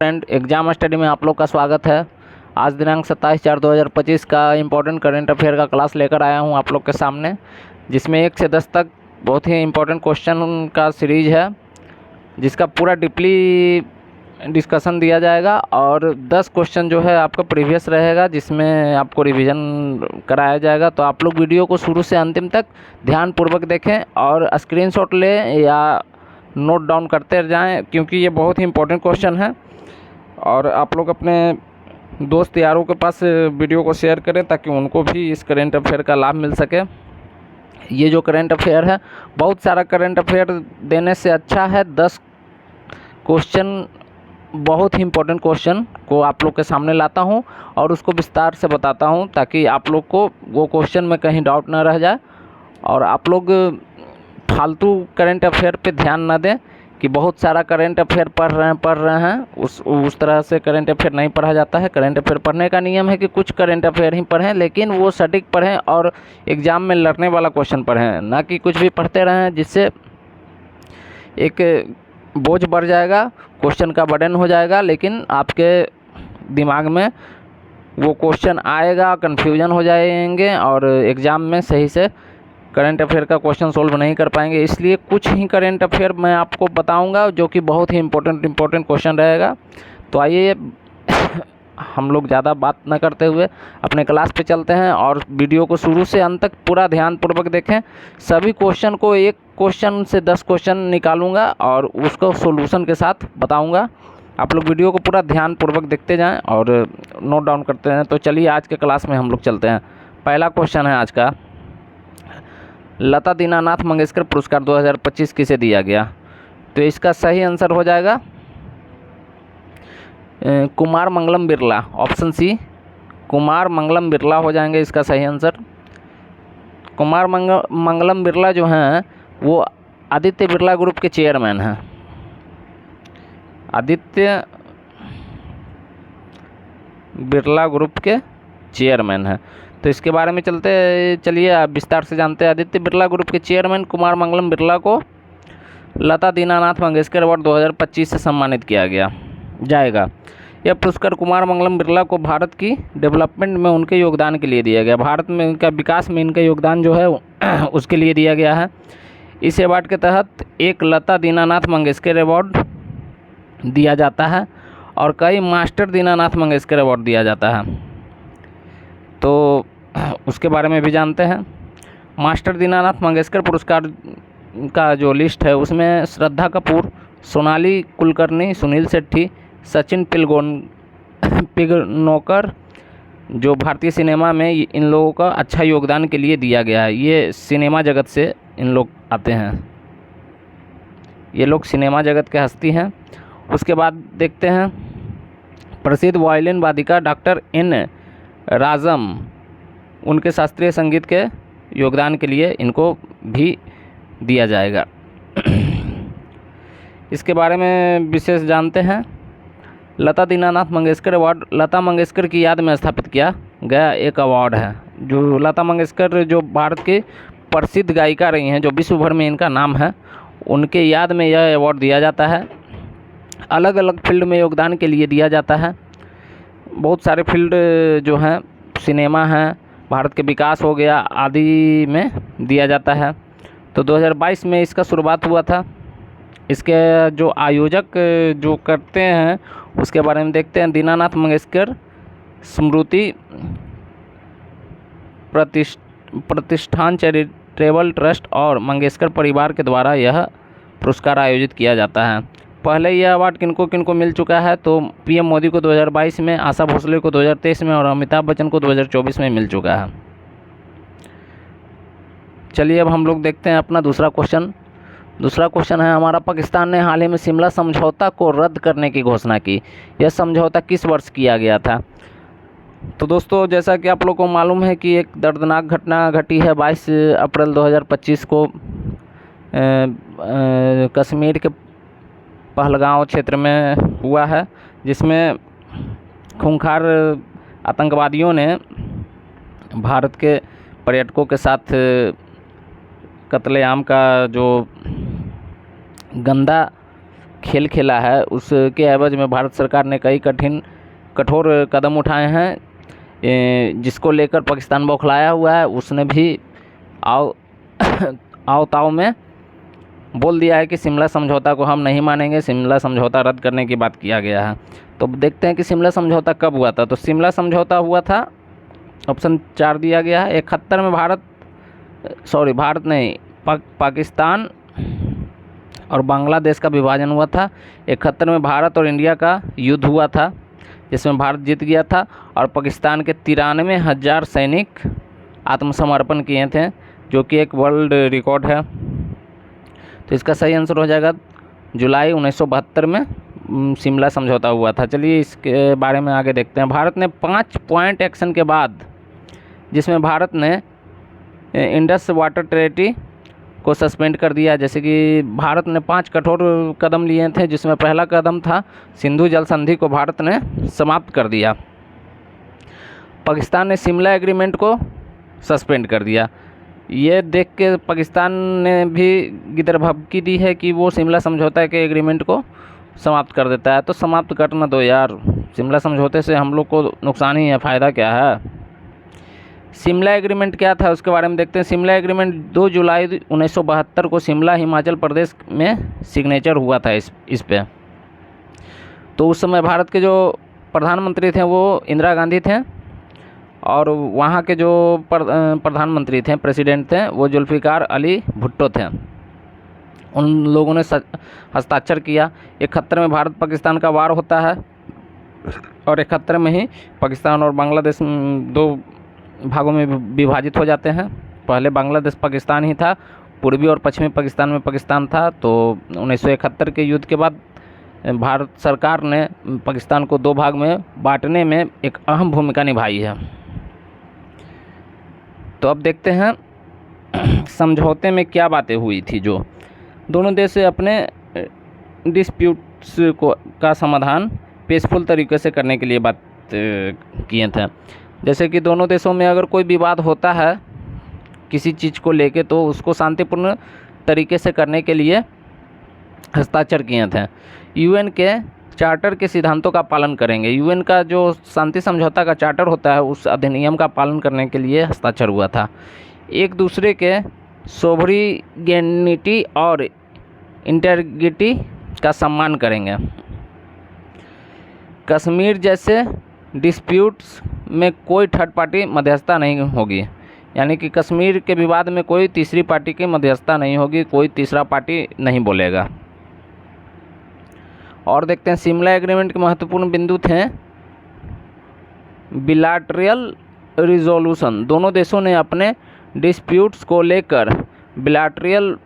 Friend, exam study में आप लोग का स्वागत है। आज दिनांक 27/4/2025 का इम्पोर्टेंट करंट अफेयर का क्लास लेकर आया हूं आप लोग के सामने, जिसमें 1 से 10 तक बहुत ही इम्पोर्टेंट क्वेश्चन का सीरीज है, जिसका पूरा डीपली डिस्कशन दिया जाएगा। और 10 क्वेश्चन जो है आपका प्रीवियस रहेगा, जिसमें आपको रिवीजन कराया जाएगा। तो आप लोग वीडियो को शुरू से अंतिम तक ध्यानपूर्वक देखें और स्क्रीनशॉट लें या नोट डाउन करते जाएं, क्योंकि ये बहुत ही इम्पोर्टेंट क्वेश्चन है। और आप लोग अपने दोस्त यारों के पास वीडियो को शेयर करें, ताकि उनको भी इस करंट अफेयर का लाभ मिल सके। ये जो करंट अफेयर है, बहुत सारा करंट अफेयर देने से अच्छा है 10 क्वेश्चन, बहुत ही इम्पोर्टेंट क्वेश्चन को आप लोग के सामने लाता हूं और उसको विस्तार से बताता हूं, ताकि आप लोग को वो क्वेश्चन में कहीं डाउट ना रह जाए और आप लोग फालतू करंट अफेयर पे ध्यान ना दें कि बहुत सारा करंट अफेयर पढ़ रहे हैं। उस तरह से करंट अफेयर नहीं पढ़ा जाता है। करंट अफेयर पढ़ने का नियम है कि कुछ करंट अफेयर ही पढ़ें, लेकिन वो सटीक पढ़ें और एग्ज़ाम में लड़ने वाला क्वेश्चन पढ़ें, ना कि कुछ भी पढ़ते रहें जिससे एक बोझ बढ़ जाएगा, क्वेश्चन का बर्डन हो जाएगा, लेकिन आपके दिमाग में वो क्वेश्चन आएगा, कन्फ्यूजन हो जाएंगे और एग्ज़ाम में सही से करंट अफेयर का क्वेश्चन सोल्व नहीं कर पाएंगे। इसलिए कुछ ही करंट अफेयर मैं आपको बताऊंगा, जो कि बहुत ही इम्पोर्टेंट क्वेश्चन रहेगा। तो आइए हम लोग ज़्यादा बात न करते हुए अपने क्लास पे चलते हैं और वीडियो को शुरू से अंत तक पूरा ध्यानपूर्वक देखें। सभी क्वेश्चन को, एक क्वेश्चन से 10 क्वेश्चन निकालूंगा और उसको सोल्यूशन के साथ बताऊँगा। आप लोग वीडियो को पूरा ध्यानपूर्वक देखते जाएँ और नोट डाउन करते हैं। तो चलिए आज के क्लास में हम लोग चलते हैं। पहला क्वेश्चन है आज का, लता दीनानाथ मंगेशकर पुरस्कार 2025 किसे दिया गया? तो इसका सही आंसर हो जाएगा कुमार मंगलम बिरला। ऑप्शन सी, कुमार मंगलम बिरला हो जाएंगे इसका सही आंसर। कुमार मंगलम बिरला जो हैं वो आदित्य बिरला ग्रुप के चेयरमैन हैं। आदित्य बिरला ग्रुप के चेयरमैन हैं। तो इसके बारे में चलिए आप विस्तार से जानते हैं। आदित्य बिरला ग्रुप के चेयरमैन कुमार मंगलम बिरला को लता दीनानाथ मंगेशकर अवार्ड 2025 से सम्मानित किया जाएगा। यह पुरस्कार कुमार मंगलम बिरला को भारत की डेवलपमेंट में उनके योगदान के लिए दिया गया। भारत में इनका विकास में इनका योगदान जो है उसके लिए दिया गया है। इस अवार्ड के तहत एक लता दीनानाथ मंगेशकर अवार्ड दिया जाता है और कई मास्टर दीनानाथ मंगेशकर अवार्ड दिया जाता है। तो उसके बारे में भी जानते हैं। मास्टर दीनानाथ मंगेशकर पुरस्कार का जो लिस्ट है उसमें श्रद्धा कपूर, सोनाली कुलकर्णी, सुनील शेट्टी, सचिन पिलगानोकर, जो भारतीय सिनेमा में इन लोगों का अच्छा योगदान के लिए दिया गया है। ये सिनेमा जगत से इन लोग आते हैं, ये लोग सिनेमा जगत के हस्ती हैं। उसके बाद देखते हैं प्रसिद्ध वायलिन वादिका डॉक्टर एन राजम, उनके शास्त्रीय संगीत के योगदान के लिए इनको भी दिया जाएगा। इसके बारे में विशेष जानते हैं। लता दीनानाथ मंगेशकर अवार्ड लता मंगेशकर की याद में स्थापित किया गया एक अवार्ड है। जो लता मंगेशकर जो भारत की प्रसिद्ध गायिका रही हैं, जो विश्व भर में इनका नाम है, उनके याद में यह अवार्ड दिया जाता है। अलग अलग फील्ड में योगदान के लिए दिया जाता है। बहुत सारे फील्ड जो हैं, सिनेमा हैं, भारत के विकास हो गया आदि में दिया जाता है। तो 2022 में इसका शुरुआत हुआ था। इसके जो आयोजक जो करते हैं उसके बारे में देखते हैं। दीनानाथ मंगेशकर स्मृति प्रतिष्ठान चैरिटेबल ट्रस्ट और मंगेशकर परिवार के द्वारा यह पुरस्कार आयोजित किया जाता है। पहले यह अवार्ड किनको मिल चुका है, तो पीएम मोदी को 2022 में, आशा भोसले को 2023 में और अमिताभ बच्चन को 2024 में मिल चुका है। चलिए अब हम लोग देखते हैं अपना दूसरा क्वेश्चन। दूसरा क्वेश्चन है हमारा, पाकिस्तान ने हाल ही में शिमला समझौता को रद्द करने की घोषणा की। यह समझौता किस वर्ष किया गया था? तो दोस्तों, जैसा कि आप लोग को मालूम है कि एक दर्दनाक घटना घटी है 22 अप्रैल 2025 को कश्मीर के पहलगांव क्षेत्र में हुआ है, जिसमें खूंखार आतंकवादियों ने भारत के पर्यटकों के साथ कत्लेआम का जो गंदा खेल खेला है उसके एवज में भारत सरकार ने कई कठोर कदम उठाए हैं, जिसको लेकर पाकिस्तान बौखलाया हुआ है। उसने भी आओ ताओ में बोल दिया है कि शिमला समझौता को हम नहीं मानेंगे, शिमला समझौता रद्द करने की बात किया गया है। तो देखते हैं कि शिमला समझौता कब हुआ था। तो शिमला समझौता हुआ था, ऑप्शन 4 दिया गया है, 71 में पाकिस्तान और बांग्लादेश का विभाजन हुआ था। 71 में भारत और इंडिया का युद्ध हुआ था, जिसमें भारत जीत गया था और पाकिस्तान के 93,000 सैनिक आत्मसमर्पण किए थे, जो कि एक वर्ल्ड रिकॉर्ड है। तो इसका सही आंसर हो जाएगा जुलाई 1972 में शिमला समझौता हुआ था। चलिए इसके बारे में आगे देखते हैं। भारत ने 5 पॉइंट एक्शन के बाद, जिसमें भारत ने इंडस वाटर ट्रेटी को सस्पेंड कर दिया। जैसे कि भारत ने 5 कठोर कदम लिए थे, जिसमें पहला कदम था सिंधु जल संधि को भारत ने समाप्त कर दिया। पाकिस्तान ने शिमला एग्रीमेंट को सस्पेंड कर दिया। ये देख के पाकिस्तान ने भी गिदरभबकी दी है कि वो शिमला समझौता के एग्रीमेंट को समाप्त कर देता है। तो समाप्त करना दो यार, शिमला समझौते से हम लोग को नुकसान ही है, फ़ायदा क्या है। शिमला एग्रीमेंट क्या था उसके बारे में देखते हैं। शिमला एग्रीमेंट 2 जुलाई 1972 को शिमला हिमाचल प्रदेश में सिग्नेचर हुआ था इस पे। तो उस समय भारत के जो प्रधानमंत्री थे वो इंदिरा गांधी थे, और वहाँ के जो प्रधानमंत्री थे, प्रेसिडेंट थे, वो जुल्फ़िकार अली भुट्टो थे। उन लोगों ने हस्ताक्षर किया। 71 में भारत पाकिस्तान का वार होता है, और 71 में ही पाकिस्तान और बांग्लादेश 2 भागों में विभाजित हो जाते हैं। पहले बांग्लादेश पाकिस्तान ही था, पूर्वी और पश्चिमी पाकिस्तान में पाकिस्तान था। तो 1971 के युद्ध के बाद भारत सरकार ने पाकिस्तान को 2 भाग में बांटने में एक अहम भूमिका निभाई है। तो अब देखते हैं समझौते में क्या बातें हुई थी। जो दोनों देश अपने डिस्प्यूट्स का समाधान पीसफुल तरीके से करने के लिए बात किए थे। जैसे कि दोनों देशों में अगर कोई विवाद होता है किसी चीज़ को लेके, तो उसको शांतिपूर्ण तरीके से करने के लिए हस्ताक्षर किए थे। यूएन के चार्टर के सिद्धांतों का पालन करेंगे। यूएन का जो शांति समझौता का चार्टर होता है, उस अधिनियम का पालन करने के लिए हस्ताक्षर हुआ था। एक दूसरे के सोवरिगेनिटी और इंटेग्रिटी का सम्मान करेंगे। कश्मीर जैसे डिस्प्यूट्स में कोई थर्ड पार्टी मध्यस्थता नहीं होगी, यानी कि कश्मीर के विवाद में कोई तीसरी पार्टी की मध्यस्थता नहीं होगी, कोई तीसरा पार्टी नहीं बोलेगा। और देखते हैं शिमला एग्रीमेंट के महत्वपूर्ण बिंदु थे बिलैटरल रिजोल्यूशन। दोनों देशों ने अपने डिस्प्यूट्स को लेकर बिलैटरल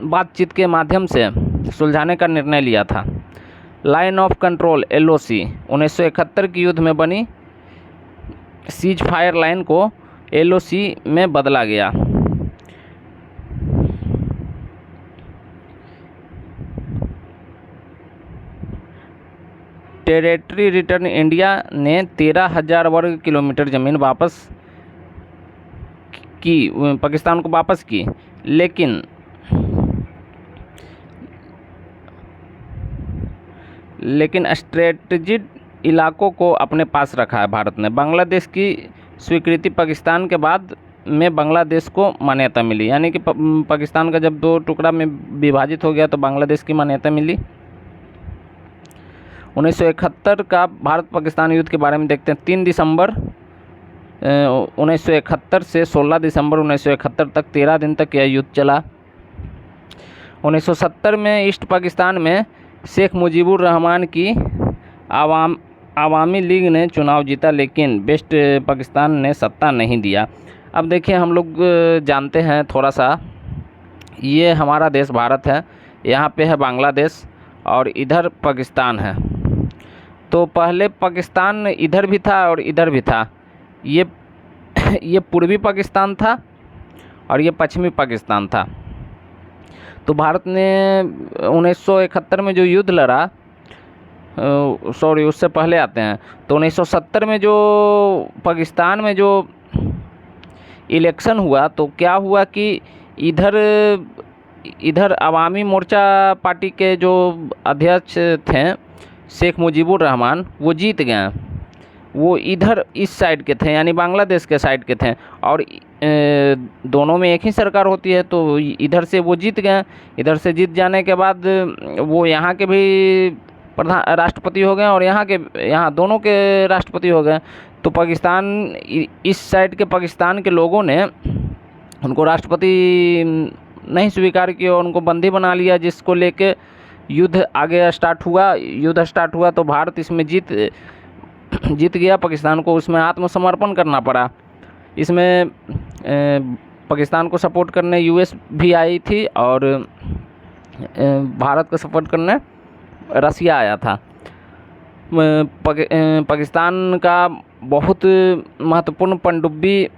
बातचीत के माध्यम से सुलझाने का निर्णय लिया था। लाइन ऑफ कंट्रोल LOC 1971 के युद्ध में बनी सीज फायर लाइन को LOC में बदला गया। टेरिटरी रिटर्न इंडिया ने 13,000 वर्ग किलोमीटर ज़मीन वापस की, पाकिस्तान को वापस की, लेकिन स्ट्रेटेजिक इलाकों को अपने पास रखा है भारत ने। बांग्लादेश की स्वीकृति पाकिस्तान के बाद में बांग्लादेश को मान्यता मिली, यानी कि पाकिस्तान का जब 2 टुकड़ा में विभाजित हो गया तो बांग्लादेश की मान्यता मिली। 1971 का भारत पाकिस्तान युद्ध के बारे में देखते हैं। 3 दिसंबर 1971 से 16 दिसंबर 1971 तक 13 दिन तक यह युद्ध चला। 1970 में ईस्ट पाकिस्तान में शेख मुजीबुर रहमान की आवामी लीग ने चुनाव जीता, लेकिन वेस्ट पाकिस्तान ने सत्ता नहीं दिया। अब देखिए, हम लोग जानते हैं थोड़ा सा, ये हमारा देश भारत है, यहाँ पे है बांग्लादेश और इधर पाकिस्तान है। तो पहले पाकिस्तान इधर भी था और इधर भी था। ये पूर्वी पाकिस्तान था और ये पश्चिमी पाकिस्तान था। तो भारत ने 1971 में जो युद्ध लड़ा, उससे पहले आते हैं। तो 1970 में जो पाकिस्तान में जो इलेक्शन हुआ, तो क्या हुआ कि इधर इधर अवामी मोर्चा पार्टी के जो अध्यक्ष थे शेख मुजीबुर रहमान, वो जीत गए। वो इधर इस साइड के थे, यानी बांग्लादेश के साइड के थे, और दोनों में एक ही सरकार होती है, तो इधर से वो जीत गए। इधर से जीत जाने के बाद वो यहाँ के भी राष्ट्रपति हो गए और यहाँ दोनों के राष्ट्रपति हो गए। तो पाकिस्तान, इस साइड के पाकिस्तान के लोगों ने उनको राष्ट्रपति नहीं स्वीकार किया और उनको बंदी बना लिया, जिसको लेके युद्ध आगे स्टार्ट हुआ। तो भारत इसमें जीत गया। पाकिस्तान को उसमें आत्मसमर्पण करना पड़ा। इसमें पाकिस्तान को सपोर्ट करने यूएस भी आई थी और भारत को सपोर्ट करने रसिया आया था। पाकिस्तान का बहुत महत्वपूर्ण पनडुब्बी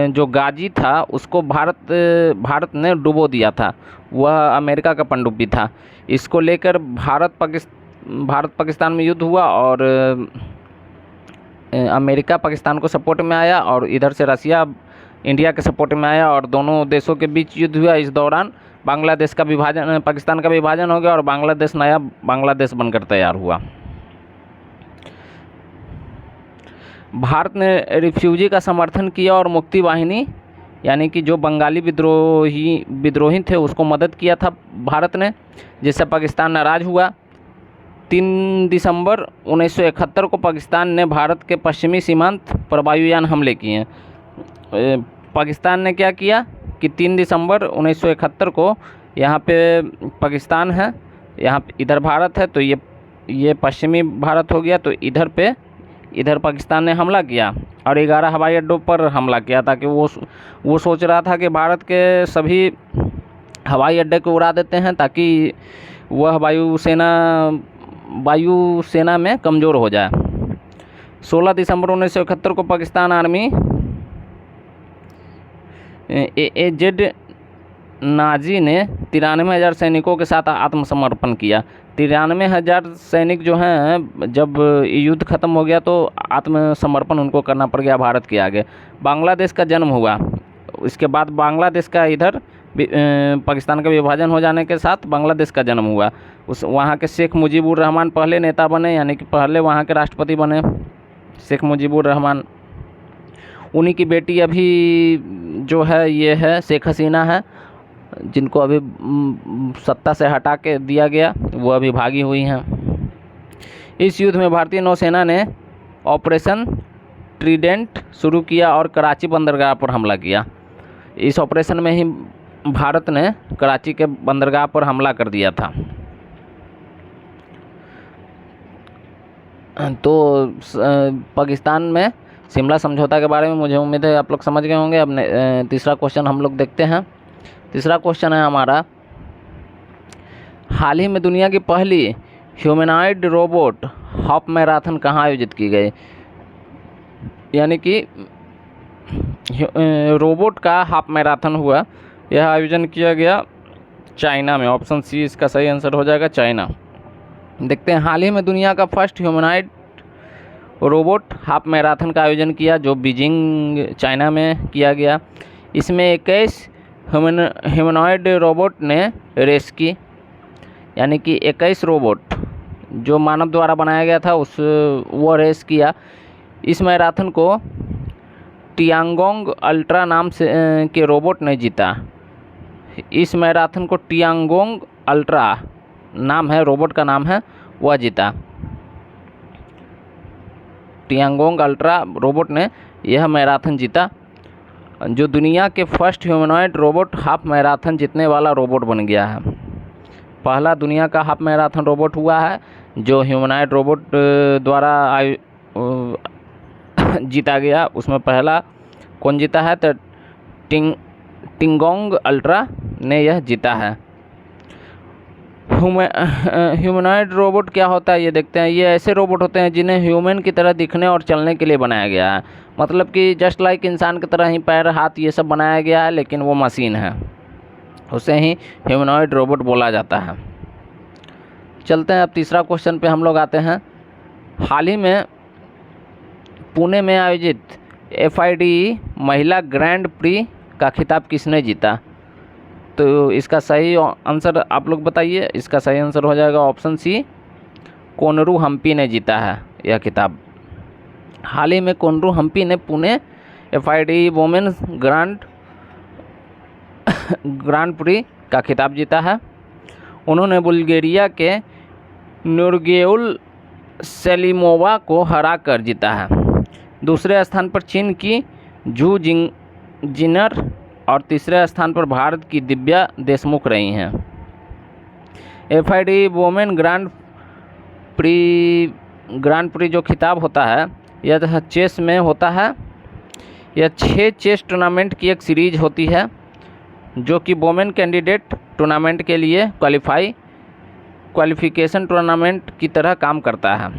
जो गाजी था, उसको भारत ने डुबो दिया था। वह अमेरिका का पनडुब्बी था। इसको लेकर भारत पाकिस्तान में युद्ध हुआ और अमेरिका पाकिस्तान को सपोर्ट में आया और इधर से रसिया इंडिया के सपोर्ट में आया और दोनों देशों के बीच युद्ध हुआ। इस दौरान पाकिस्तान का विभाजन हो गया और नया बांग्लादेश बनकर तैयार हुआ। भारत ने रिफ्यूजी का समर्थन किया और मुक्ति वाहिनी, यानी कि जो बंगाली विद्रोही थे, उसको मदद किया था भारत ने, जिससे पाकिस्तान नाराज़ हुआ। 3 दिसंबर 1971 को पाकिस्तान ने भारत के पश्चिमी सीमांत पर वायुयान हमले किए। पाकिस्तान ने क्या किया कि 3 दिसंबर 1971 को यहाँ पे पाकिस्तान है, इधर भारत है, तो ये पश्चिमी भारत हो गया। तो इधर पाकिस्तान ने हमला किया और 11 हवाई अड्डों पर हमला किया, ताकि वो सोच रहा था कि भारत के सभी हवाई अड्डे को उड़ा देते हैं, ताकि वह वायुसेना में कमज़ोर हो जाए। 16 दिसंबर 1971 को पाकिस्तान आर्मी AAZ नाजी ने 93,000 सैनिकों के साथ आत्मसमर्पण किया। 93,000 सैनिक जो हैं, जब युद्ध खत्म हो गया तो आत्मसमर्पण उनको करना पड़ गया भारत के आगे। बांग्लादेश का जन्म हुआ। इसके बाद बांग्लादेश का इधर पाकिस्तान का विभाजन हो जाने के साथ बांग्लादेश का जन्म हुआ। वहाँ के शेख मुजीबुर रहमान पहले नेता बने, यानी कि पहले वहाँ के राष्ट्रपति बने शेख मुजीबुर रहमान। उन्हीं की बेटी अभी जो है ये है शेख हसीना है, जिनको अभी सत्ता से हटा के दिया गया, वो अभी भागी हुई हैं। इस युद्ध में भारतीय नौसेना ने ऑपरेशन ट्रीडेंट शुरू किया और कराची बंदरगाह पर हमला किया। इस ऑपरेशन में ही भारत ने कराची के बंदरगाह पर हमला कर दिया था। तो पाकिस्तान में शिमला समझौता के बारे में मुझे उम्मीद है आप लोग समझ गए होंगे। अब तीसरा क्वेश्चन हम लोग देखते हैं। तीसरा क्वेश्चन है हमारा, हाल ही में दुनिया की पहली ह्यूमनॉइड रोबोट हाफ मैराथन कहाँ आयोजित की गई? यानी कि रोबोट का हाफ मैराथन हुआ, यह आयोजन किया गया चाइना में। ऑप्शन सी इसका सही आंसर हो जाएगा, चाइना। देखते हैं, हाल ही में दुनिया का first humanoid robot half marathon का आयोजन किया, जो बीजिंग चाइना में किया गया। इसमें 21 ह्यूमनॉइड रोबोट ने रेस की, यानी कि 21 रोबोट जो मानव द्वारा बनाया गया था वो रेस किया। इस मैराथन को टियांगोंग अल्ट्रा नाम से के रोबोट ने जीता। इस मैराथन को टियांगोंग अल्ट्रा नाम है, रोबोट का नाम है, वह जीता। टियांगोंग अल्ट्रा रोबोट ने यह मैराथन जीता, जो दुनिया के first humanoid robot half marathon जीतने वाला रोबोट बन गया है। पहला दुनिया का हाफ मैराथन रोबोट हुआ है जो ह्यूमनॉइड रोबोट द्वारा जीता गया। उसमें पहला कौन जीता है? तो टियांगोंग अल्ट्रा ने यह जीता है। ह्यूमनॉइड रोबोट क्या होता है ये देखते हैं। ये ऐसे रोबोट होते हैं जिन्हें ह्यूमन की तरह दिखने और चलने के लिए बनाया गया है। मतलब कि जस्ट लाइक इंसान की तरह ही पैर हाथ ये सब बनाया गया है, लेकिन वो मशीन है, उसे ही ह्यूमनॉइड रोबोट बोला जाता है। चलते हैं अब तीसरा क्वेश्चन पे हम लोग आते हैं। हाल ही में पुणे में आयोजित FIDE महिला ग्रैंड प्री का खिताब किसने जीता? तो इसका सही आंसर आप लोग बताइए। इसका सही आंसर हो जाएगा ऑप्शन सी, कोनरू हम्पी ने जीता है यह खिताब। हाल ही में कोनरू हम्पी ने Pune FIDE women grand pre का खिताब जीता है। उन्होंने बुल्गारिया के नूरगेउल सेलिमोवा को हराकर जीता है। दूसरे स्थान पर चीन की जू जिनर और तीसरे स्थान पर भारत की दिव्या देशमुख रही हैं। FIDE वोमेन ग्रांड प्री जो खिताब होता है यह चेस में होता है। यह 6 चेस टूर्नामेंट की एक सीरीज होती है जो कि वोमेन कैंडिडेट टूर्नामेंट के लिए क्वालिफिकेशन टूर्नामेंट की तरह काम करता है।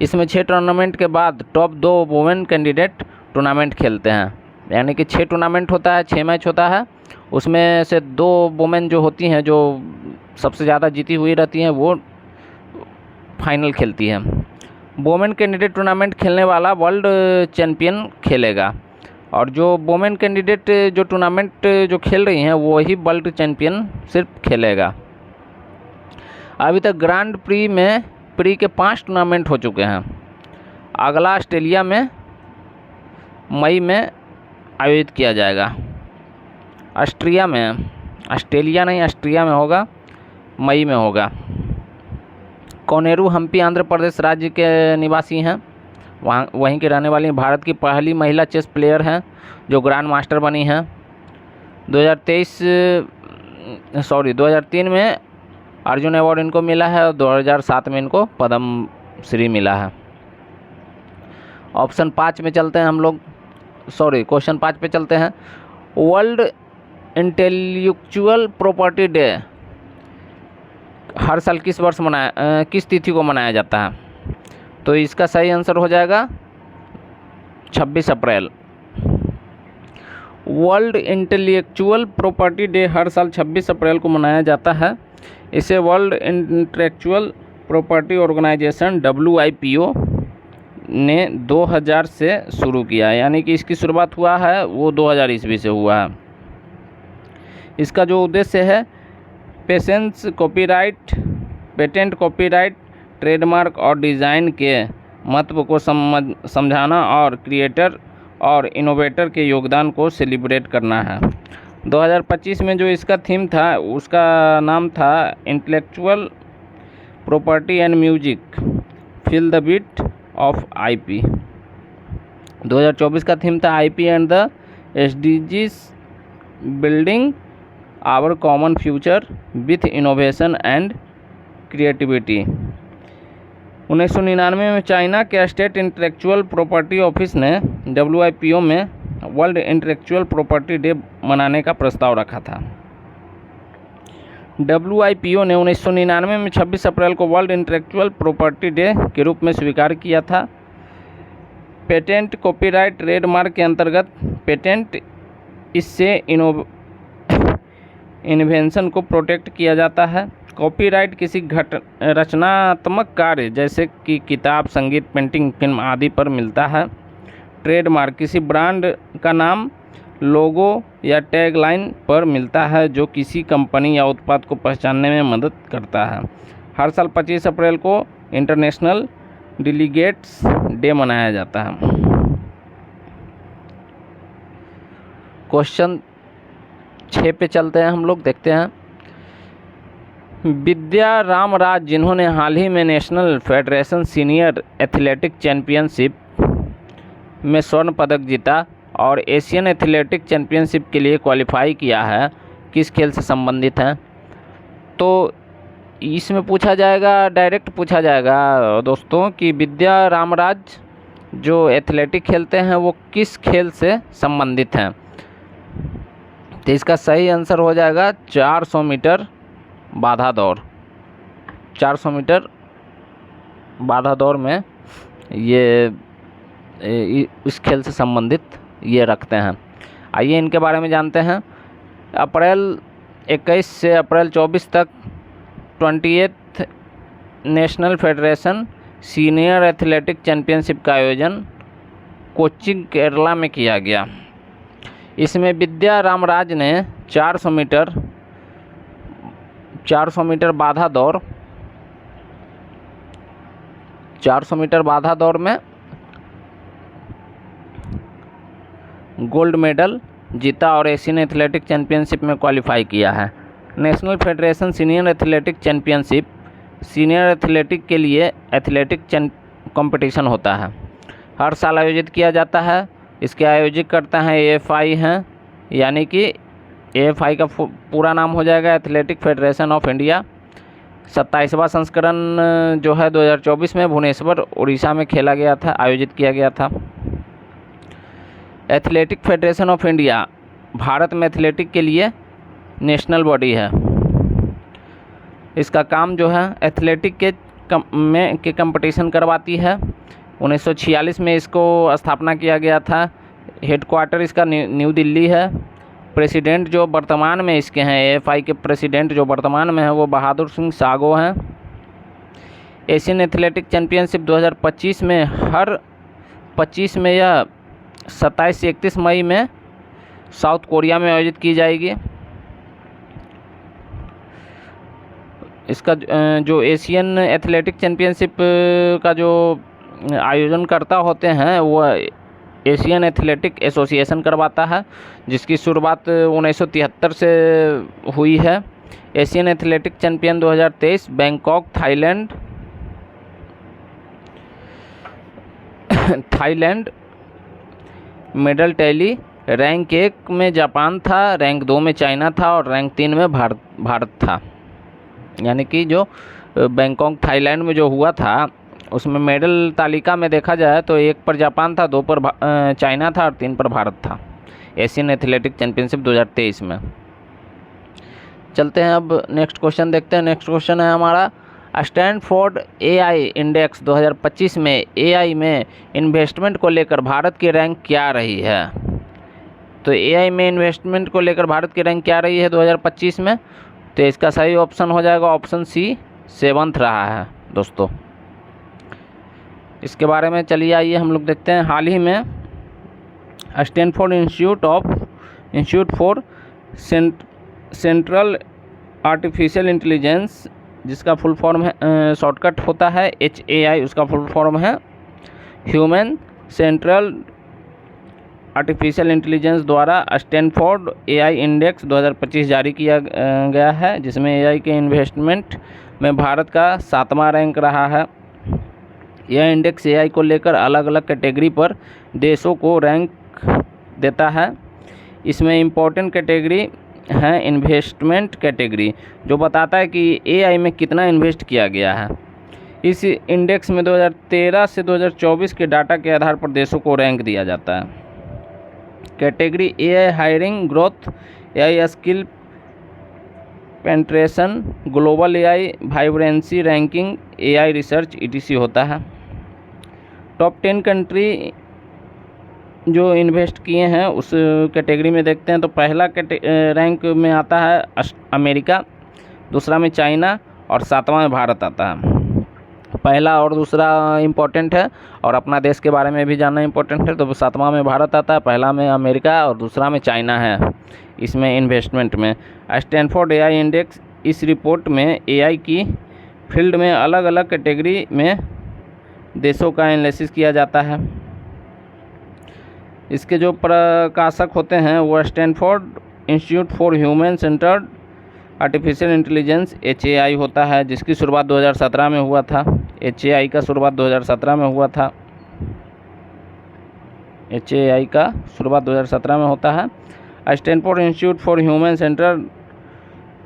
इसमें 6 टूर्नामेंट के बाद टॉप 2 वोमेन कैंडिडेट टूर्नामेंट खेलते हैं, यानी कि 6 टूर्नामेंट होता है, 6 मैच होता है। उसमें से 2 वोमेन जो होती हैं, जो सबसे ज़्यादा जीती हुई रहती हैं, वो फाइनल खेलती हैं। वोमेन कैंडिडेट टूर्नामेंट खेलने वाला वर्ल्ड चैम्पियन खेलेगा, और जो वोमेन कैंडिडेट जो टूर्नामेंट जो खेल रही हैं वो ही वर्ल्ड चैम्पियन सिर्फ खेलेगा। अभी तक ग्रांड प्री के 5 टूर्नामेंट हो चुके हैं। अगला ऑस्ट्रेलिया में मई में आयोजित किया जाएगा। ऑस्ट्रिया में होगा, मई में होगा। कोनेरू हम्पी आंध्र प्रदेश राज्य के निवासी हैं, वहीं के रहने वाली भारत की पहली महिला चेस प्लेयर हैं जो ग्रैंड मास्टर बनी हैं। 2003 में अर्जुन अवार्ड इनको मिला है और 2007 में इनको पद्म श्री मिला है। ऑप्शन 5 में चलते हैं हम लोग, क्वेश्चन 5 पे चलते हैं। वर्ल्ड इंटेलेक्चुअल प्रॉपर्टी डे हर साल किस तिथि को मनाया जाता है? तो इसका सही आंसर हो जाएगा 26 April. World Intellectual Property Day हर साल 26 अप्रैल को मनाया जाता है। इसे World Intellectual Property Organization WIPO ने 2000 से शुरू किया है, यानी कि इसकी शुरुआत हुआ है वो 2000 ईस्वी से हुआ है। इसका जो उद्देश्य है पेटेंट कॉपीराइट ट्रेडमार्क और डिज़ाइन के महत्व को समझाना और क्रिएटर और इनोवेटर के योगदान को सेलिब्रेट करना है। 2025 में जो इसका थीम था उसका नाम था intellectual property and music feel the beat of IP। 2024 का थीम था IP and the SDGs building our common future with innovation and creativity. 1999 में चाइना के स्टेट इंटेलेक्चुअल प्रॉपर्टी ऑफिस ने WIPO में वर्ल्ड इंटेलेक्चुअल प्रॉपर्टी डे मनाने का प्रस्ताव रखा था। WIPO ने 1999 में 26 अप्रैल को वर्ल्ड इंटेलेक्चुअल प्रॉपर्टी डे के रूप में स्वीकार किया था। पेटेंट कॉपीराइट ट्रेडमार्क के अंतर्गत पेटेंट इससे इन्वेंशन को प्रोटेक्ट किया जाता है। कॉपीराइट किसी रचनात्मक कार्य जैसे कि किताब, संगीत, पेंटिंग, फिल्म आदि पर मिलता है। ट्रेडमार्क किसी ब्रांड का नाम, लोगो या टैगलाइन पर मिलता है जो किसी कंपनी या उत्पाद को पहचानने में मदद करता है। हर साल 25 अप्रैल को इंटरनेशनल डेलीगेट्स डे मनाया जाता है। क्वेश्चन 6 पे चलते हैं हम लोग, देखते हैं। विद्या रामराज, जिन्होंने हाल ही में national federation senior athletic championship में स्वर्ण पदक जीता और एशियन एथलेटिक चैंपियनशिप के लिए क्वालिफाई किया है, किस खेल से संबंधित हैं? तो इसमें पूछा जाएगा, डायरेक्ट पूछा जाएगा दोस्तों कि विद्या रामराज जो एथलेटिक खेलते हैं वो किस खेल से संबंधित हैं। तो इसका सही आंसर हो जाएगा 400 मीटर बाधा दौड़। 400 मीटर बाधा दौड़ में ये इस खेल से संबंधित ये रखते हैं। आइए इनके बारे में जानते हैं। अप्रैल 21 से अप्रैल 24 तक 28th national federation senior athletic championship का आयोजन कोच्चि केरला में किया गया। इसमें विद्या रामराज ने 400 मीटर बाधा दौड़ में गोल्ड मेडल जीता और एशियन एथलेटिक चैंपियनशिप में क्वालिफाई किया है। National federation senior athletic championship senior athletic के लिए एथलेटिक कंपटीशन होता है, हर साल आयोजित किया जाता है। इसके आयोजित करता है AFI हैं, यानी कि AFI का पूरा नाम हो जाएगा एथलेटिक फेडरेशन ऑफ इंडिया। 27वां संस्करण जो है 2024 में भुवनेश्वर उड़ीसा में खेला गया था, आयोजित किया गया था। Athletic federation of India Bharat में एथलेटिक के लिए नेशनल बॉडी है। इसका काम जो है एथलेटिक के कंपटीशन करवाती है। 1946 में इसको स्थापना किया गया था। हेडक्वार्टर इसका न्यू दिल्ली है। प्रेसिडेंट जो वर्तमान में इसके हैं, AFI के प्रेसिडेंट जो वर्तमान में है वो बहादुर सिंह सागो हैं। एशियन एथलेटिक चैंपियनशिप 2025 में हर 25 में या 27 से 31 मई में साउथ कोरिया में आयोजित की जाएगी। इसका जो एशियन एथलेटिक चैंपियनशिप का जो आयोजन करता होते हैं वो एशियन एथलेटिक एसोसिएशन करवाता है, जिसकी शुरुआत 1973 से हुई है। Asian athletic champion 2023 Bangkok Thailand medal tally rank 1 में जापान था, रैंक 2 में चाइना था और रैंक 3 में भारत था। यानी कि जो बैंकॉक थाईलैंड में जो हुआ था उसमें मेडल तालिका में देखा जाए तो 1 पर जापान था, 2 पर चाइना था और 3 पर भारत था एशियन एथलेटिक चैंपियनशिप 2023 में। चलते हैं अब नेक्स्ट क्वेश्चन देखते हैं। नेक्स्ट क्वेश्चन है हमारा, स्टैनफोर्ड AI इंडेक्स 2025 में AI में इन्वेस्टमेंट को लेकर भारत की रैंक क्या रही है? तो AI में इन्वेस्टमेंट को लेकर भारत की रैंक क्या रही है 2025 में? तो इसका सही ऑप्शन हो जाएगा ऑप्शन C 7th रहा है दोस्तों। इसके बारे में चलिए आइए हम लोग देखते हैं। हाल ही में Stanford institute for central artificial intelligence, जिसका फुल फॉर्म है शॉर्टकट होता है HAI, उसका फुल फॉर्म है ह्यूमन सेंट्रल आर्टिफिशियल इंटेलिजेंस द्वारा स्टैनफोर्ड AI इंडेक्स 2025 जारी किया गया है, जिसमें AI के इन्वेस्टमेंट में भारत का 7वां रैंक रहा है। यह इंडेक्स AI को लेकर अलग अलग कैटेगरी पर देशों को रैंक देता है। इसमें इम्पोर्टेंट कैटेगरी है इन्वेस्टमेंट कैटेगरी, जो बताता है कि AI में कितना इन्वेस्ट किया गया है। इस इंडेक्स में 2013 से 2024 के डाटा के आधार पर देशों को रैंक दिया जाता है। Category AI hiring growth, AI skill penetration, global AI vibrancy ranking, AI research ETC होता है। टॉप 10 कंट्री जो इन्वेस्ट किए हैं उस कैटेगरी में देखते हैं तो पहला रैंक में आता है अमेरिका, दूसरा में चाइना और 7वां में भारत आता है। पहला और दूसरा इम्पोर्टेंट है और अपना देश के बारे में भी जानना इम्पोर्टेंट है। तो 7वां में भारत आता है, पहला में अमेरिका और दूसरा में चाइना है इसमें इन्वेस्टमेंट में। स्टैनफोर्ड AI इंडेक्स, इस रिपोर्ट में AI की फील्ड में अलग अलग कैटेगरी में देशों का एनालिसिस किया जाता है। इसके जो प्रकाशक होते हैं वो Stanford institute for human centred artificial intelligence HAI होता है, जिसकी शुरुआत 2017 में हुआ था। HAI का शुरुआत 2017 में हुआ था। HAI का शुरुआत 2017 में होता है। Stanford institute for human centred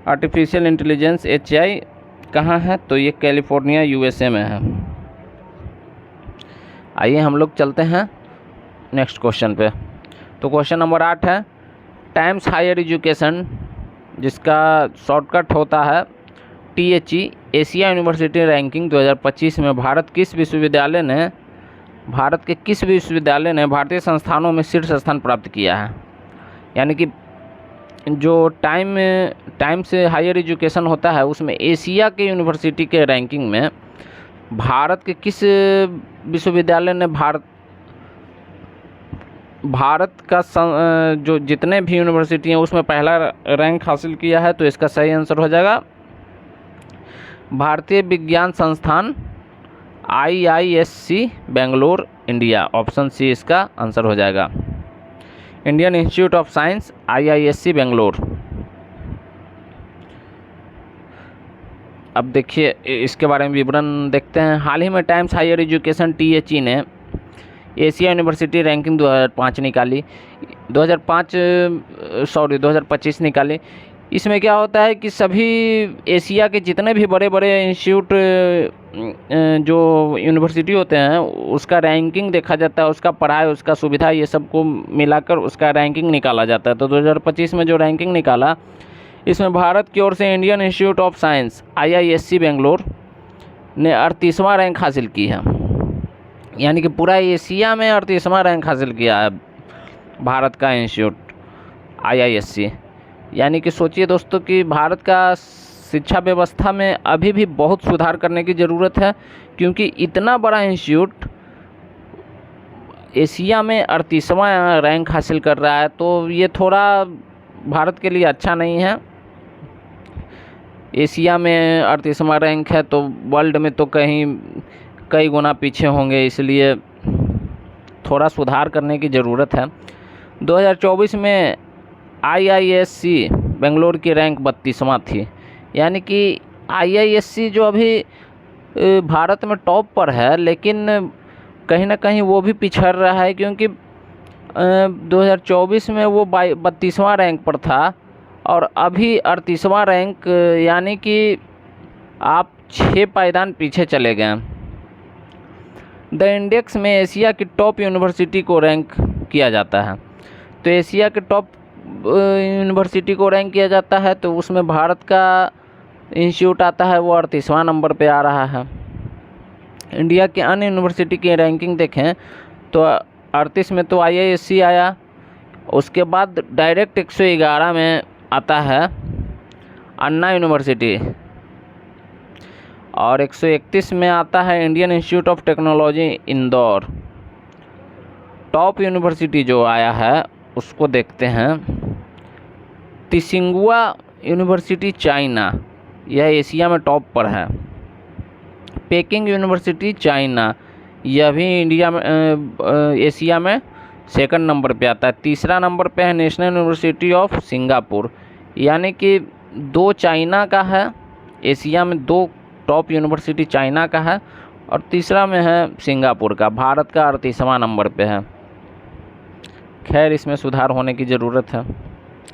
artificial intelligence HAI कहाँ है? तो ये कैलिफोर्निया USA में है। आइए हम लोग चलते हैं नेक्स्ट क्वेश्चन पे। तो क्वेश्चन नंबर 8 है, टाइम्स हायर एजुकेशन, जिसका शॉर्टकट होता है THE, एशिया यूनिवर्सिटी रैंकिंग 2025 में भारत के किस विश्वविद्यालय ने भारतीय संस्थानों में शीर्ष स्थान प्राप्त किया है? यानी कि जो टाइम से हायर एजुकेशन होता है उसमें एशिया के यूनिवर्सिटी के रैंकिंग में भारत के किस विश्वविद्यालय ने भारत का जो जितने भी यूनिवर्सिटी हैं उसमें पहला रैंक हासिल किया है, तो इसका सही आंसर हो जाएगा भारतीय विज्ञान संस्थान IISc Bangalore India. Option C इसका आंसर हो जाएगा। Indian Institute of Science IISc Bangalore. अब देखिए इसके बारे में विवरण देखते हैं। हाल ही में टाइम्स हायर एजुकेशन THE ने एशिया यूनिवर्सिटी रैंकिंग 2025 निकाली। इसमें क्या होता है कि सभी एशिया के जितने भी बड़े बड़े इंस्टीट्यूट जो यूनिवर्सिटी होते हैं उसका रैंकिंग देखा जाता है, उसका पढ़ाई, उसका सुविधा, ये सब को मिलाकर उसका रैंकिंग निकाला जाता है। तो 2025 में जो रैंकिंग निकाला, इसमें भारत की ओर से Indian Institute of Science IISc Bangalore ने 38वां रैंक हासिल की है। यानी कि पूरा एशिया में 38वां रैंक हासिल किया है भारत का इंस्टीट्यूट IISc। यानी कि सोचिए दोस्तों कि भारत का शिक्षा व्यवस्था में अभी भी बहुत सुधार करने की ज़रूरत है, क्योंकि इतना बड़ा इंस्टीट्यूट एशिया में 38वां रैंक हासिल कर रहा है, तो ये थोड़ा भारत के लिए अच्छा नहीं है। एशिया में 38वां रैंक है तो वर्ल्ड में तो कई गुना पीछे होंगे, इसलिए थोड़ा सुधार करने की ज़रूरत है। 2024 में IISc बेंगलोर की रैंक 32वां थी। यानी कि IISc जो अभी भारत में टॉप पर है, लेकिन कहीं ना कहीं वो भी पिछड़ रहा है, क्योंकि 2024 में वो 32वां रैंक पर था और अभी 38वां रैंक, यानी कि आप 6 पायदान पीछे चले गए। द इंडेक्स में एशिया की टॉप यूनिवर्सिटी को रैंक किया जाता है। तो एशिया के टॉप यूनिवर्सिटी को रैंक किया जाता है, तो उसमें भारत का इंस्टीट्यूट आता है, वो 38वां नंबर पे आ रहा है। इंडिया के अन्य यूनिवर्सिटी की रैंकिंग देखें तो 38 में तो IISc आया, उसके बाद डायरेक्ट 111 में आता है अन्ना यूनिवर्सिटी, और 131 में आता है Indian Institute of technology Indore. Top university जो आया है उसको देखते हैं। त्सिंगुआ यूनिवर्सिटी चाइना, यह एशिया में टॉप पर है। पेकिंग यूनिवर्सिटी चाइना, यह भी एशिया में सेकंड नंबर पे आता है। तीसरा नंबर पे है नेशनल यूनिवर्सिटी ऑफ सिंगापुर। यानी कि 2 चाइना का है, एशिया में 2 टॉप यूनिवर्सिटी चाइना का है, और तीसरा में है सिंगापुर का। भारत का 38वां नंबर पे है। खैर, इसमें सुधार होने की ज़रूरत है,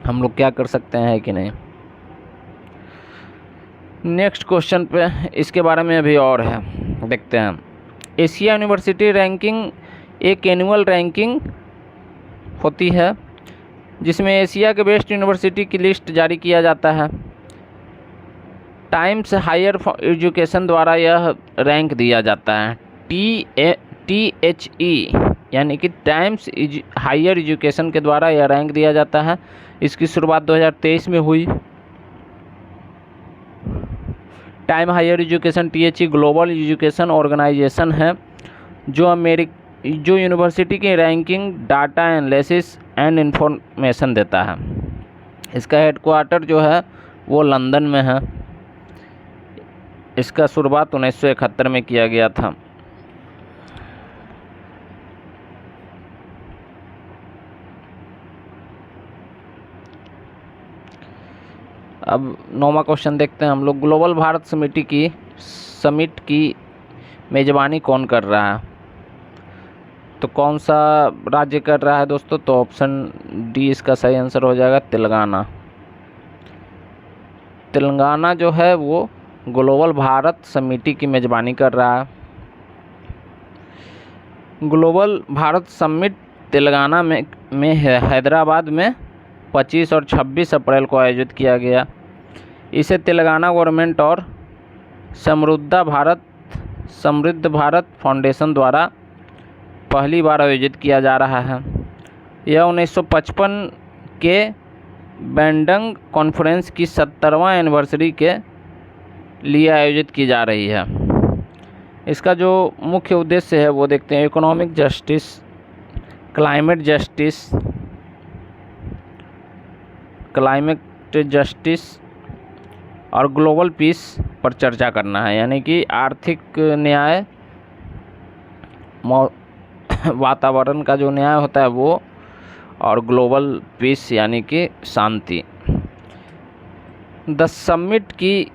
हम लोग क्या कर सकते हैं कि नहीं। नेक्स्ट क्वेश्चन पे इसके बारे में अभी और है, देखते हैं। एशिया यूनिवर्सिटी रैंकिंग एक एनुअल रैंकिंग होती है जिसमें एशिया के बेस्ट यूनिवर्सिटी की लिस्ट जारी किया जाता है। टाइम्स हायर एजुकेशन द्वारा यह रैंक दिया जाता है। THE यानी कि टाइम्स हायर एजुकेशन के द्वारा यह रैंक दिया जाता है। इसकी शुरुआत 2023 में हुई। Time Higher Education THE global education organization है जो यूनिवर्सिटी की ranking, data analysis and information देता है। इसका हेडक्वार्टर जो है वो लंदन में है। इसका शुरुआत 1971 में किया गया था। अब 9वां क्वेश्चन देखते हैं हम लोग। ग्लोबल भारत समिट की मेज़बानी कौन कर रहा है? तो कौन सा राज्य कर रहा है दोस्तों? तो ऑप्शन डी इसका सही आंसर हो जाएगा, तेलंगाना। तेलंगाना जो है वो ग्लोबल भारत समिति की मेज़बानी कर रहा है। ग्लोबल भारत समिट तेलंगाना में हैदराबाद में 25 और 26 अप्रैल को आयोजित किया गया। इसे तेलंगाना गवर्नमेंट और समृद्ध भारत फाउंडेशन द्वारा पहली बार आयोजित किया जा रहा है। यह 1955 के बैंडंग कॉन्फ्रेंस की 70वां एनिवर्सरी के लिए आयोजित की जा रही है। इसका जो मुख्य उद्देश्य है वो देखते हैं। इकोनॉमिक जस्टिस क्लाइमेट जस्टिस और ग्लोबल पीस पर चर्चा करना है, यानी कि आर्थिक न्याय, वातावरण का जो न्याय होता है वो, और ग्लोबल पीस यानी कि शांति। द समिट की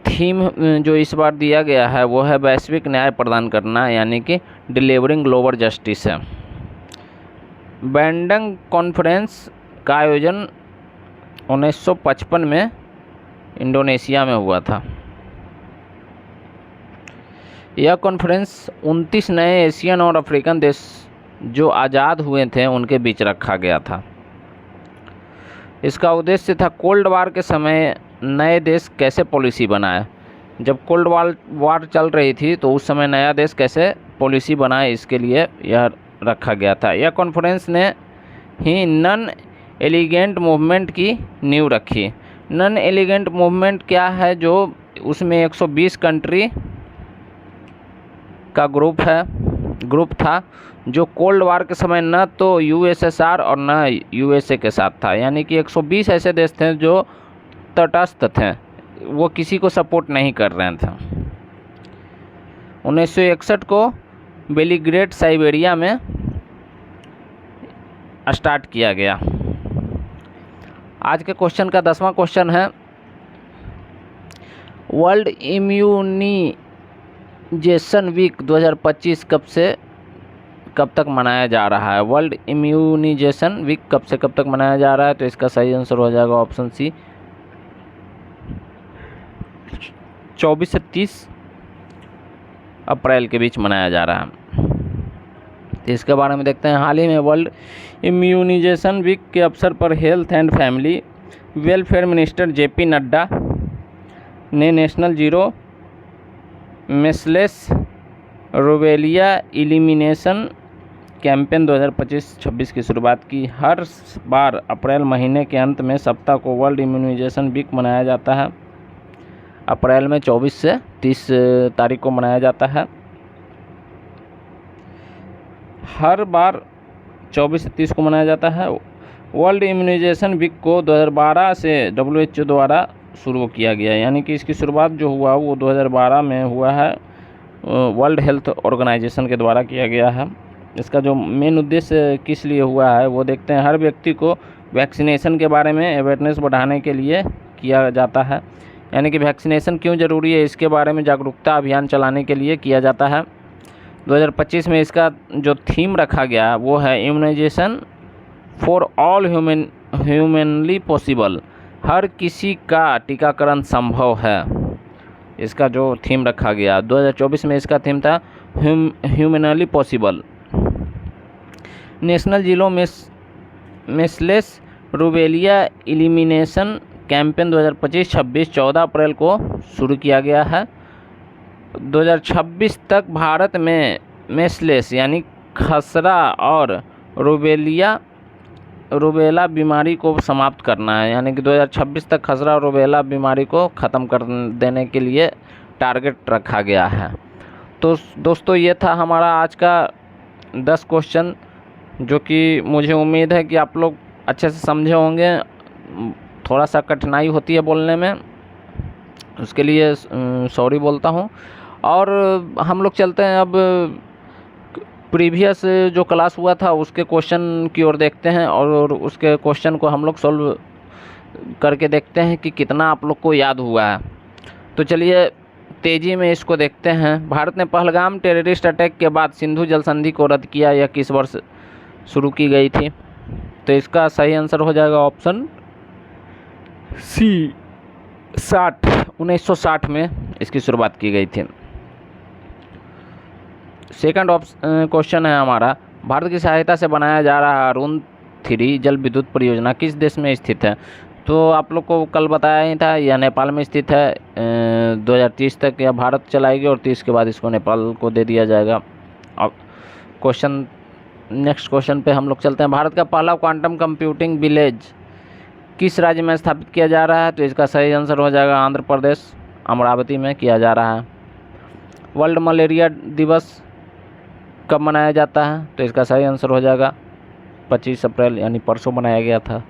थीम जो इस बार दिया गया है वो है वैश्विक न्याय प्रदान करना, यानी कि डिलीवरिंग ग्लोबल जस्टिस है। बैंडंग कॉन्फ्रेंस का आयोजन 1955 में इंडोनेशिया में हुआ था। यह कॉन्फ्रेंस 29 नए एशियन और अफ्रीकन देश जो आज़ाद हुए थे उनके बीच रखा गया था। इसका उद्देश्य था कोल्ड वार के समय नए देश कैसे पॉलिसी बनाए। जब कोल्ड वार चल रही थी तो उस समय नया देश कैसे पॉलिसी बनाए, इसके लिए यह रखा गया था। यह कॉन्फ्रेंस ने ही नॉन एलिगेंट मूवमेंट की नींव रखी। नॉन एलिगेंट मूवमेंट क्या है? जो उसमें 120 कंट्री का ग्रुप था जो कोल्ड वार के समय न तो यूएसएसआर और न यूएसए के साथ था, यानी कि 120 ऐसे देश थे जो तटस्थ थे, वो किसी को सपोर्ट नहीं कर रहे थे। 1961 को बेलीग्रेड साइबेरिया में स्टार्ट किया गया। आज के क्वेश्चन का 10वां क्वेश्चन है, वर्ल्ड इम्यूनाइजेशन वीक 2025 कब से कब तक मनाया जा रहा है? वर्ल्ड इम्यूनाइजेशन वीक कब से कब तक मनाया जा रहा है? तो इसका सही आंसर हो जाएगा ऑप्शन सी, 24 से 30 अप्रैल के बीच मनाया जा रहा है। तो इसके बारे में देखते हैं। हाल ही में वर्ल्ड इम्यूनाइजेशन वीक के अवसर पर health and family welfare minister JP Nadda ने national zero measles rubella elimination campaign 2025-26 की शुरुआत की। हर बार अप्रैल महीने के अंत में सप्ताह को वर्ल्ड इम्यूनाइजेशन वीक मनाया जाता है। अप्रैल में 24 से 30 तारीख को मनाया जाता है। हर बार 24 से 30 को मनाया जाता है। वर्ल्ड इम्यूनाइजेशन वीक को 2012 से WHO द्वारा शुरू किया गया, यानी कि इसकी शुरुआत जो हुआ वो 2012 में हुआ है, वर्ल्ड हेल्थ ऑर्गेनाइजेशन के द्वारा किया गया है। इसका जो मेन उद्देश्य किस लिए हुआ है वो देखते हैं। हर व्यक्ति को वैक्सीनेशन के बारे में अवेयरनेस बढ़ाने के लिए किया जाता है, यानी कि वैक्सीनेशन क्यों ज़रूरी है इसके बारे में जागरूकता अभियान चलाने के लिए किया जाता है। 2025 में इसका जो थीम रखा गया वो है immunisation for all humanly possible, हर किसी का टीकाकरण संभव है। इसका जो थीम रखा गया 2024 में इसका थीम था humanly possible. National zero measles rubella elimination campaign 2025-26 14 अप्रैल को शुरू किया गया है। 2026 तक भारत में मेसलेस यानी खसरा और रूबेला बीमारी को समाप्त करना है, यानी कि 2026 तक खसरा और रूबेला बीमारी को ख़त्म कर देने के लिए टारगेट रखा गया है। तो दोस्तों ये था हमारा आज का 10 क्वेश्चन, जो कि मुझे उम्मीद है कि आप लोग अच्छे से समझे होंगे। थोड़ा सा कठिनाई होती है बोलने में, उसके लिए सॉरी बोलता हूँ। और हम लोग चलते हैं अब प्रीवियस जो क्लास हुआ था उसके क्वेश्चन की ओर देखते हैं, और उसके क्वेश्चन को हम लोग सॉल्व करके देखते हैं कि कितना आप लोग को याद हुआ है। तो चलिए तेज़ी में इसको देखते हैं। भारत ने पहलगाम टेररिस्ट अटैक के बाद सिंधु जल संधि को रद्द किया, यह किस वर्ष शुरू की गई थी? तो इसका सही आंसर हो जाएगा ऑप्शन सी, 1960 में इसकी शुरुआत की गई थी। सेकंड क्वेश्चन है हमारा, भारत की सहायता से बनाया जा रहा अरुण 3 जल विद्युत परियोजना किस देश में स्थित है? तो आप लोग को कल बताया ही था, यह नेपाल में स्थित है। 2030 तक यह भारत चलाएगी और 30 के बाद इसको नेपाल को दे दिया जाएगा। अब नेक्स्ट क्वेश्चन पे हम लोग चलते हैं। भारत का पहला क्वांटम कंप्यूटिंग विलेज किस राज्य में स्थापित किया जा रहा है? तो इसका सही आंसर हो जाएगा आंध्र प्रदेश, अमरावती में किया जा रहा है। वर्ल्ड मलेरिया दिवस कब मनाया जाता है? तो इसका सही आंसर हो जाएगा 25 अप्रैल यानी परसों बनाया गया था।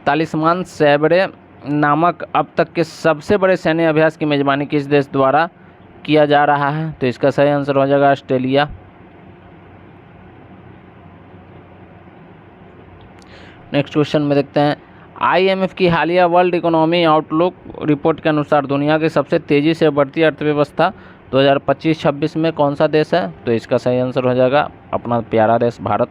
तालिस्मान सैबरे नामक अब तक के सबसे बड़े सैन्य अभ्यास की मेजबानी किस देश द्वारा किया जा रहा है? तो इसका सही आंसर हो जाएगा ऑस्ट्रेलिया। नेक्स्ट क्वेश्चन में देखते हैं, IMF की हालिया वर्ल्ड इकोनॉमी आउटलुक रिपोर्ट के अनुसार दुनिया की सबसे तेजी से बढ़ती अर्थव्यवस्था 2025-26 में कौन सा देश है? तो इसका सही आंसर हो जाएगा अपना प्यारा देश भारत।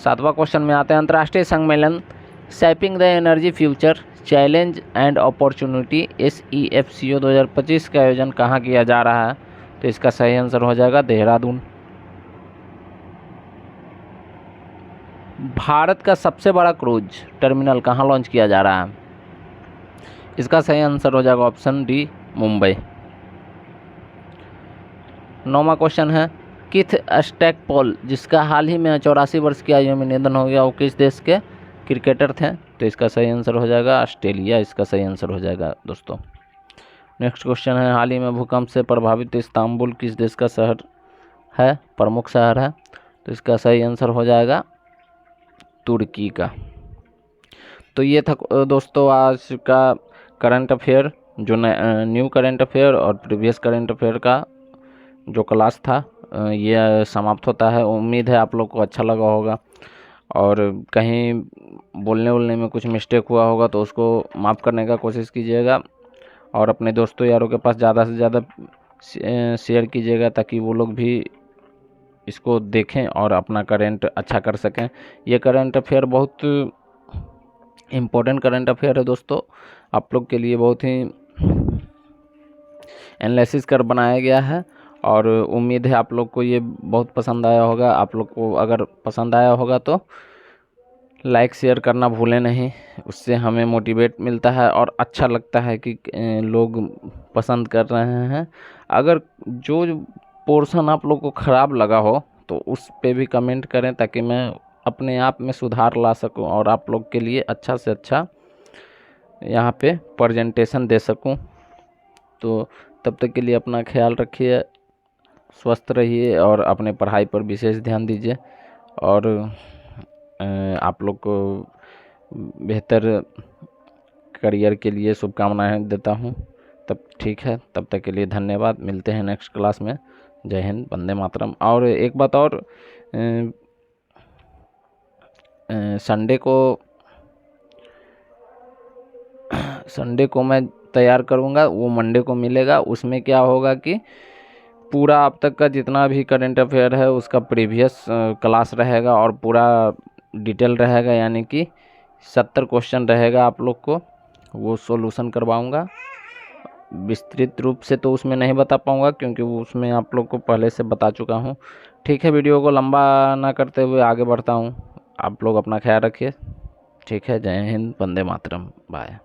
7वां क्वेश्चन में आते हैं, अंतर्राष्ट्रीय सम्मेलन shaping the energy future challenge and opportunity SEFCO 2025 का आयोजन कहाँ किया जा रहा है? तो इसका सही आंसर हो जाएगा देहरादून। भारत का सबसे बड़ा क्रूज टर्मिनल कहाँ लॉन्च किया जा रहा है? इसका सही आंसर हो जाएगा ऑप्शन डी मुंबई। 9वां क्वेश्चन है, किथ स्टैकपोल जिसका हाल ही में 84 वर्ष की आयु में निधन हो गया वो किस देश के क्रिकेटर थे? तो इसका सही आंसर हो जाएगा ऑस्ट्रेलिया। इसका सही आंसर हो जाएगा दोस्तों। नेक्स्ट क्वेश्चन है, हाल ही में भूकंप से प्रभावित इस्तांबुल किस देश का शहर है, प्रमुख शहर है? तो इसका सही आंसर हो जाएगा तुर्की का। तो ये था दोस्तों आज का करंट अफेयर, जो न्यू करंट अफेयर और प्रीवियस करंट अफेयर का जो क्लास था ये समाप्त होता है। उम्मीद है आप लोग को अच्छा लगा होगा और कहीं बोलने में कुछ मिस्टेक हुआ होगा तो उसको माफ़ करने का कोशिश कीजिएगा और अपने दोस्तों यारों के पास ज़्यादा से ज़्यादा शेयर कीजिएगा ताकि वो लोग भी इसको देखें और अपना करंट अच्छा कर सकें। ये करंट अफेयर बहुत इम्पोर्टेंट करंट अफेयर है दोस्तों, आप लोग के लिए बहुत ही एनालिसिस कर बनाया गया है और उम्मीद है आप लोग को ये बहुत पसंद आया होगा। आप लोग को अगर पसंद आया होगा तो लाइक शेयर करना भूलें नहीं, उससे हमें मोटिवेट मिलता है और अच्छा लगता है कि लोग पसंद कर रहे हैं। अगर जो पोर्शन आप लोग को ख़राब लगा हो तो उस पे भी कमेंट करें ताकि मैं अपने आप में सुधार ला सकूं और आप लोग के लिए अच्छा से अच्छा यहाँ पे प्रेजेंटेशन दे सकूं। तो तब तक के लिए अपना ख्याल रखिए, स्वस्थ रहिए और अपने पढ़ाई पर विशेष ध्यान दीजिए और आप लोग को बेहतर करियर के लिए शुभकामनाएं देता हूं। तब ठीक है, तब तक के लिए धन्यवाद। मिलते हैं नेक्स्ट क्लास में। जय हिंद, वंदे मातरम। और एक बात और, संडे को मैं तैयार करूँगा, वो मंडे को मिलेगा। उसमें क्या होगा कि पूरा अब तक का जितना भी करंट अफेयर है उसका प्रीवियस क्लास रहेगा और पूरा डिटेल रहेगा, यानी कि 70 क्वेश्चन रहेगा। आप लोग को वो सॉल्यूशन करवाऊँगा विस्तृत रूप से, तो उसमें नहीं बता पाऊँगा क्योंकि वो उसमें आप लोग को पहले से बता चुका हूँ। ठीक है, वीडियो को लंबा ना करते हुए आगे बढ़ता हूँ। आप लोग अपना ख्याल रखिए। ठीक है, जय हिंद, वंदे मातरम, बाय।